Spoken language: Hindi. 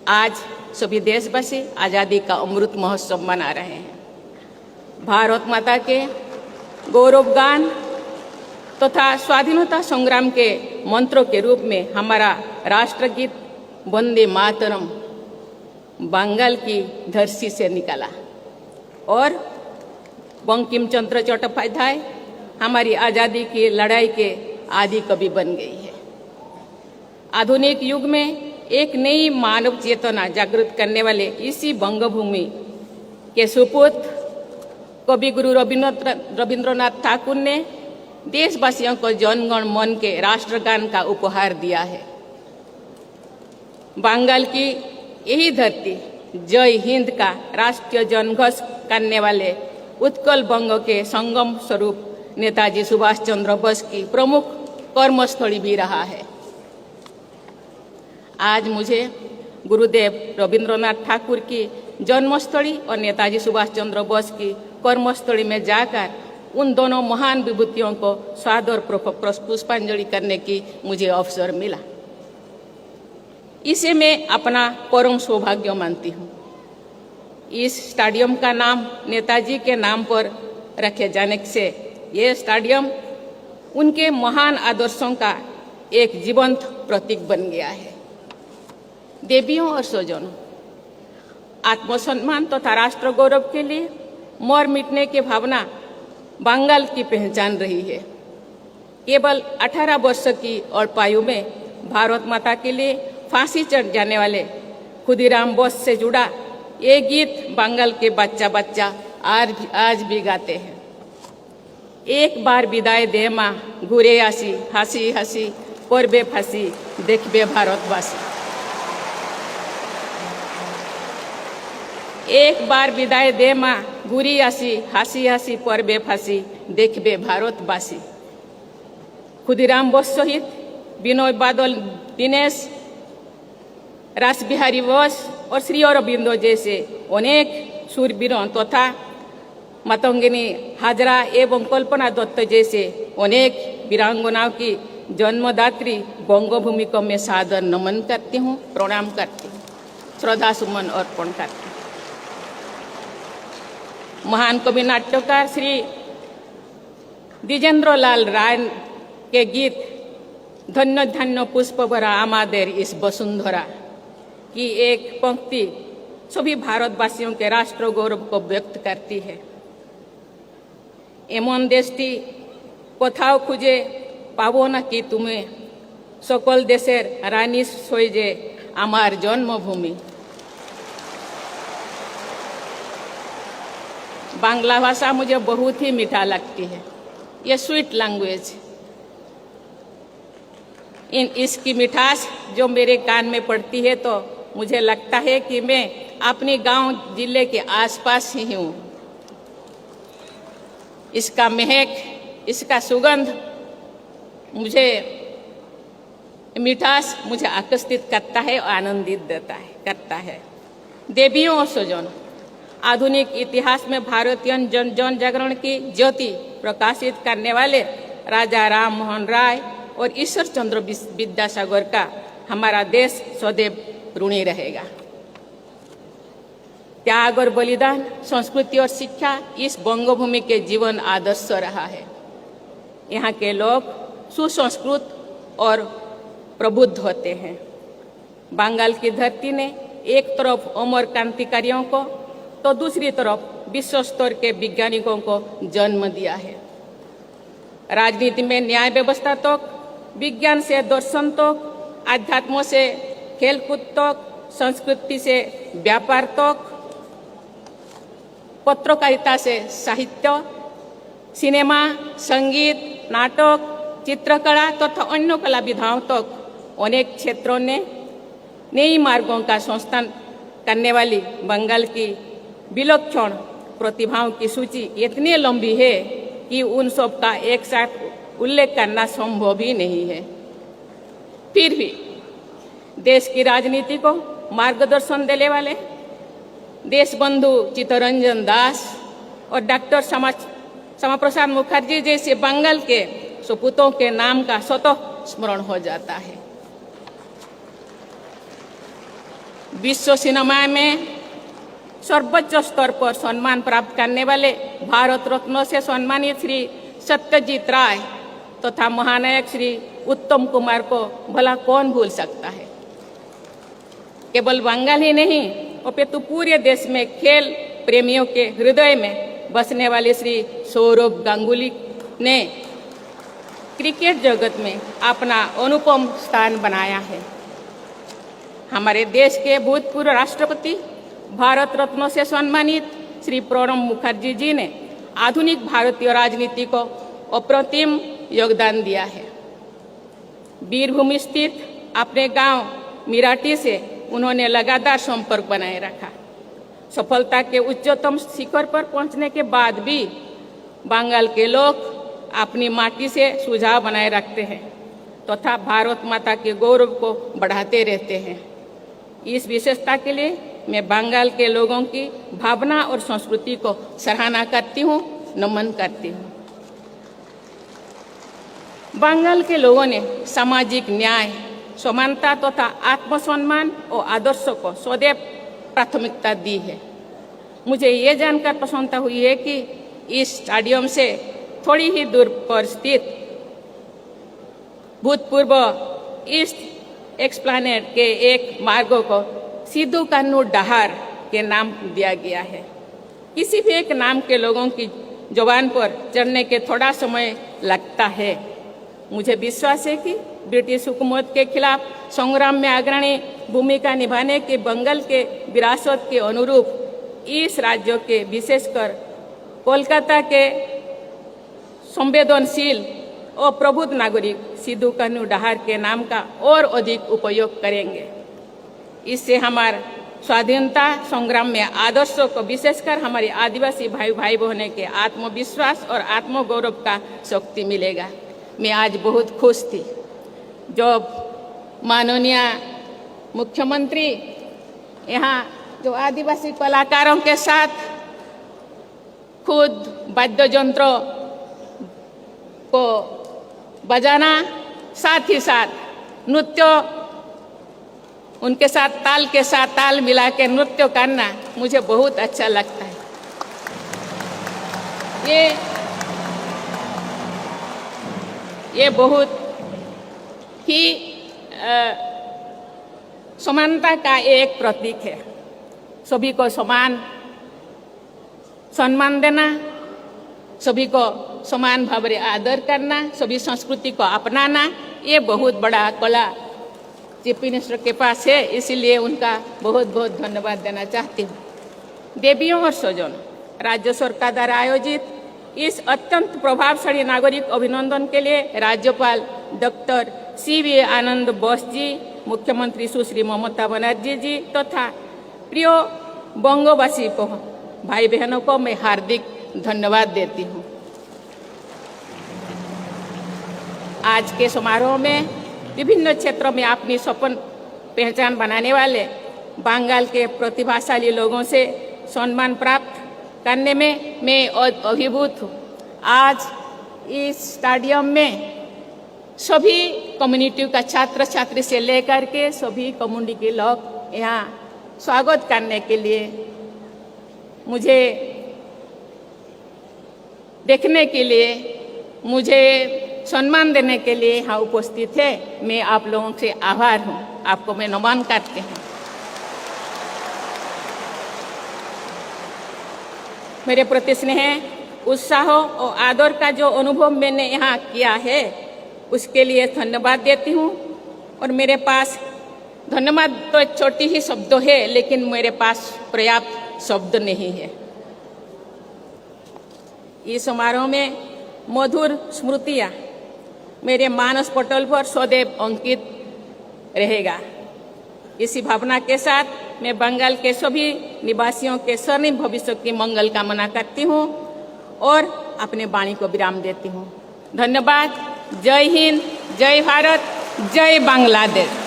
आज सभी देशवासी आज़ादी का अमृत महोत्सव मना रहे हैं। भारत माता के गौरवगान तथा स्वाधीनता संग्राम के मंत्रों के रूप में हमारा राष्ट्रगीत वंदे मातरम बंगाल की धरती से निकला और बंकिम चंद्र चट्टोपाध्याय हमारी आज़ादी की लड़ाई के आदि कवि बन गई है। आधुनिक युग में एक नई मानव चेतना जागृत करने वाले इसी बंगभूमि के सुपुत्र कवि गुरु रविंद्रनाथ ठाकुर ने देशवासियों को जनगण मन के राष्ट्रगान का उपहार दिया है। बंगाल की यही धरती जय हिंद का राष्ट्रीय जनघोष करने वाले उत्कल बंग के संगम स्वरूप नेताजी सुभाष चंद्र बोस की प्रमुख कर्मस्थली भी रहा है। आज मुझे गुरुदेव रविंद्रनाथ ठाकुर की जन्मस्थली और नेताजी सुभाष चंद्र बोस की कर्मस्थली में जाकर उन दोनों महान विभूतियों को सादर पुष्पांजलि करने की मुझे अवसर मिला। इसे मैं अपना परम सौभाग्य मानती हूँ। इस स्टेडियम का नाम नेताजी के नाम पर रखे जाने से ये स्टेडियम उनके महान आदर्शों का एक जीवंत प्रतीक बन गया है। देवियों और स्वजनों, आत्मसम्मान तथा राष्ट्र गौरव के लिए मर मिटने की भावना बंगाल की पहचान रही है। केवल 18 वर्ष की अल्पायु में भारत माता के लिए फांसी चढ़ जाने वाले खुदीराम बोस से जुड़ा ये गीत बंगाल के बच्चा बच्चा आज भी गाते हैं। एक बार विदाई दे माँ घूरे आसी हंसी हंसी करबे फांसी देखबे भारतवासी। एक बार विदाई दे माँ घूरी आसी हंसी हंसी परबे फांसी देखबे भारतवासी। खुदीराम बोस सहित विनोय बादल दिनेश रासबिहारी बोस और श्री अरबिंदो जैसे अनेक शूरवीरों तथा मातंगिनी हाजरा एवं कल्पना दत्त जैसे अनेक वीरांगनाओं की जन्मदात्री बंगभूमि को मैं सादर नमन करती हूँ, प्रणाम करती हूँ, श्रद्धा सुमन अर्पण करती हूँ। महान कवि नाट्यकार श्री द्विजेंद्र लाल राय के गीत धन्य धन्य पुष्प भरा आमादेर इस वसुंधरा की एक पंक्ति सभी भारतवासियों के राष्ट्र गौरव को व्यक्त करती है। एमन देशटी कोथाओ खुजे पाबो ना कि तुम्हें सकल देशेर रानी सई जे आमार जन्मभूमि। बांग्ला भाषा मुझे बहुत ही मीठा लगती है। ये स्वीट लैंग्वेज, इसकी मिठास जो मेरे कान में पड़ती है तो मुझे लगता है कि मैं अपने गांव जिले के आसपास ही हूँ। इसका महक, इसका सुगंध मिठास मुझे आकर्षित करता है और आनंदित करता है। देवियों और स्वजनों, आधुनिक इतिहास में भारतीय जन जागरण की ज्योति प्रकाशित करने वाले राजा राम मोहन राय और ईश्वर चंद्र विद्यासागर का हमारा देश सदैव ऋणी रहेगा। त्याग और बलिदान, संस्कृति और शिक्षा इस बंगभूमि के जीवन आदर्श रहा है। यहाँ के लोग सुसंस्कृत और प्रबुद्ध होते हैं। बंगाल की धरती ने एक तरफ अमर क्रांतिकारियों को तो दूसरी तरफ विश्व स्तर के वैज्ञानिकों को जन्म दिया है। राजनीति में न्याय व्यवस्था तक, विज्ञान से दर्शन तक, आध्यात्म से खेलकूद तक, संस्कृति से व्यापार तक, पत्रकारिता से साहित्य, सिनेमा, संगीत, नाटक, चित्रकला तथा अन्य कला विधाओं तक अनेक क्षेत्रों ने नई मार्गों का संस्थान करने वाली बंगाल की विलक्षण प्रतिभाओं की सूची इतनी लंबी है कि उन सब का एक साथ उल्लेख करना संभव ही नहीं है। फिर भी देश की राजनीति को मार्गदर्शन देने वाले देशबंधु चित्तरंजन दास और डॉक्टर श्यामा प्रसाद मुखर्जी जैसे बंगाल के सपूतों के नाम का स्वतः स्मरण हो जाता है। विश्व सिनेमा में सर्वोच्च स्तर पर सम्मान प्राप्त करने वाले भारत रत्न से सम्मानित श्री सत्यजीत राय तथा महानायक श्री उत्तम कुमार को भला कौन भूल सकता है। केवल बंगाल ही नहीं अपितु पूरे देश में खेल प्रेमियों के हृदय में बसने वाले श्री सौरभ गांगुली ने क्रिकेट जगत में अपना अनुपम स्थान बनाया है। हमारे देश के भूतपूर्व राष्ट्रपति भारत रत्न से सम्मानित श्री प्रणब मुखर्जी जी ने आधुनिक भारतीय राजनीति को अप्रतिम योगदान दिया है। वीरभूमि स्थित अपने गांव मिराटी से उन्होंने लगातार संपर्क बनाए रखा। सफलता के उच्चतम शिखर पर पहुंचने के बाद भी बंगाल के लोग अपनी माटी से सुझाव बनाए रखते हैं तथा भारत माता के गौरव को बढ़ाते रहते हैं। इस विशेषता के लिए मैं बंगाल के लोगों की भावना और संस्कृति को सराहना करती हूँ, नमन करती हूँ। बंगाल के लोगों ने सामाजिक न्याय, समानता तथा आत्मसम्मान और आदर्शों को सदैव प्राथमिकता दी है। मुझे ये जानकर प्रसन्नता हुई है कि इस स्टेडियम से थोड़ी ही दूर पर स्थित भूतपूर्व ईस्ट एक्सप्लेनेड के एक मार्ग को सिद्धू कान्हू डहार के नाम दिया गया है। किसी भी एक नाम के लोगों की जुबान पर चढ़ने के थोड़ा समय लगता है। मुझे विश्वास है कि ब्रिटिश हुकूमत के खिलाफ संग्राम में अग्रणी भूमिका निभाने के बंगाल के विरासत के अनुरूप इस राज्य के विशेषकर कोलकाता के संवेदनशील और प्रबुद्ध नागरिक सिद्धू कान्हू डहार के नाम का और अधिक उपयोग करेंगे। इससे हमारे स्वाधीनता संग्राम में आदर्शों को विशेषकर हमारे आदिवासी भाई बहनों के आत्मविश्वास और आत्मगौरव का शक्ति मिलेगा। मैं आज बहुत खुश थी जब माननीय मुख्यमंत्री यहाँ जो आदिवासी कलाकारों के साथ खुद वाद्य यंत्रों को बजाना, साथ ही साथ नृत्य उनके साथ ताल के साथ ताल मिला के नृत्य करना मुझे बहुत अच्छा लगता है। ये बहुत ही समानता का एक प्रतीक है। सभी को समान सम्मान देना, सभी को समान भाव से आदर करना, सभी संस्कृति को अपनाना, ये बहुत बड़ा कला चीफ मिनिस्टर के पास है। इसीलिए उनका बहुत बहुत धन्यवाद देना चाहती हूँ। देवियों और स्वजन, राज्य सरकार द्वारा आयोजित इस अत्यंत प्रभावशाली नागरिक अभिनंदन के लिए राज्यपाल डॉक्टर CV आनंद बोस जी, मुख्यमंत्री सुश्री ममता बनर्जी जी तथा प्रिय बंगवासी को भाई बहनों को मैं हार्दिक धन्यवाद देती हूँ। आज के समारोह में विभिन्न क्षेत्रों में अपनी सफल पहचान बनाने वाले बंगाल के प्रतिभाशाली लोगों से सम्मान प्राप्त करने में मैं अभिभूत हूँ। आज इस स्टेडियम में सभी कम्युनिटी का छात्र छात्री से लेकर के सभी कम्युनिटी के लोग यहाँ स्वागत करने के लिए, मुझे देखने के लिए, मुझे सम्मान देने के लिए यहाँ उपस्थित है। मैं आप लोगों से आभार हूँ, आपको मैं नमन करती हूँ। मेरे प्रति स्नेह, उत्साह और आदर का जो अनुभव मैंने यहाँ किया है उसके लिए धन्यवाद देती हूँ। और मेरे पास धन्यवाद तो छोटी ही शब्द है, लेकिन मेरे पास पर्याप्त शब्द नहीं है। इस समारोह में मधुर स्मृतियाँ मेरे मानस पटल पर सदैव अंकित रहेगा। इसी भावना के साथ मैं बंगाल के सभी निवासियों के स्वर्णिम भविष्य की मंगल कामना करती हूँ और अपने वाणी को विराम देती हूँ। धन्यवाद। जय हिंद, जय भारत, जय बांग्लादेश।